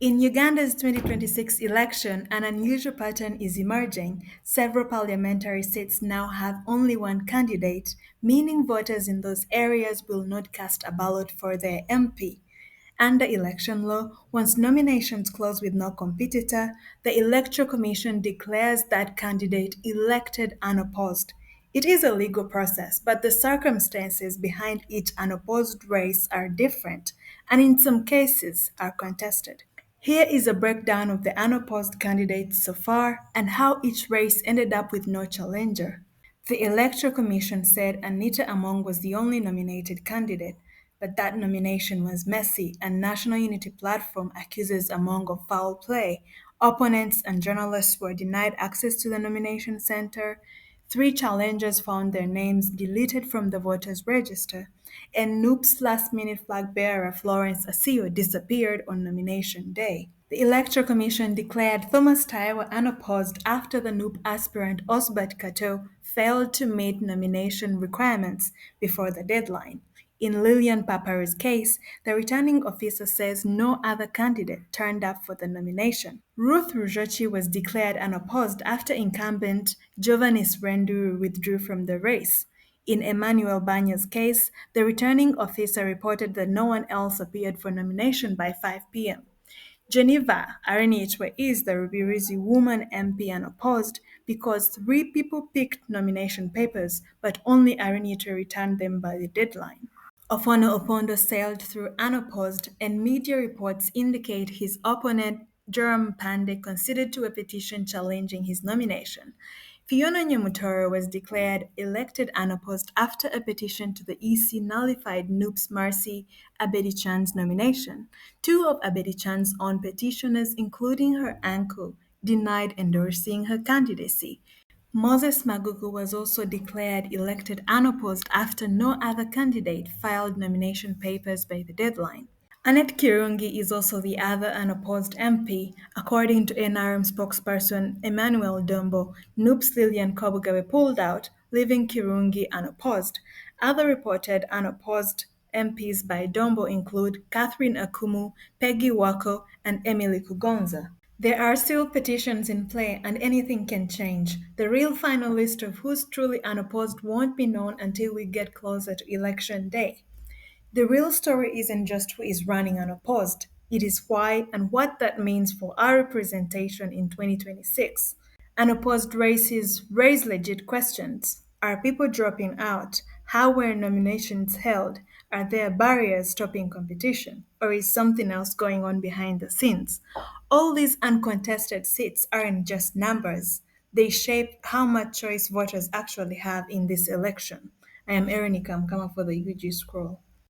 In Uganda's 2026 election, an unusual pattern is emerging. Several parliamentary seats now have only one candidate, meaning voters in those areas will not cast a ballot for their MP. Under election law, once nominations close with no competitor, the Electoral Commission declares that candidate elected unopposed. It is a legal process, but the circumstances behind each unopposed race are different, and in some cases are contested. Here is a breakdown of the unopposed candidates so far and how each race ended up with no challenger. The Electoral Commission said Anita Among was the only nominated candidate, but that nomination was messy and National Unity Platform accuses Among of foul play. Opponents and journalists were denied access to the nomination center. Three challengers found their names deleted from the voters' register, and Noop's last-minute flag bearer Florence Asio disappeared on nomination day. The Electoral Commission declared Thomas Taiwo unopposed after the Noop aspirant Osbert Kato failed to meet nomination requirements before the deadline. In Lillian Paparu's case, the returning officer says no other candidate turned up for the nomination. Ruth Rujochi was declared unopposed after incumbent Jovanis Renduru withdrew from the race. In Emmanuel Banya's case, the returning officer reported that no one else appeared for nomination by 5 p.m. Geneva Arenichwe is the Rubirizi woman MP unopposed because three people picked nomination papers, but only Arenichwe returned them by the deadline. Ofono Opondo sailed through unopposed, and media reports indicate his opponent, Joram Pande, conceded to a petition challenging his nomination. Fiona Nyamutoro was declared elected unopposed after a petition to the EC nullified Noop's Mercy Abedichan's nomination. Two of Abedichan's own petitioners, including her uncle, denied endorsing her candidacy. Moses Magugu was also declared elected unopposed after no other candidate filed nomination papers by the deadline. Annette Kirungi is also the other unopposed MP. According to NRM spokesperson Emmanuel Dombo, Noop's Lillian Kobugawe pulled out, leaving Kirungi unopposed. Other reported unopposed MPs by Dombo include Catherine Akumu, Peggy Wako, and Emily Kugonza. There are still petitions in play and anything can change. The real final list of who's truly unopposed won't be known until we get closer to election day. The real story isn't just who is running unopposed, it is why and what that means for our representation in 2026. Unopposed races raise legit questions. Are people dropping out? How were nominations held? Are there barriers stopping competition? Or is something else going on behind the scenes? All these uncontested seats aren't just numbers, they shape how much choice voters actually have in this election. I am Erin Kamkama for the UG Scroll.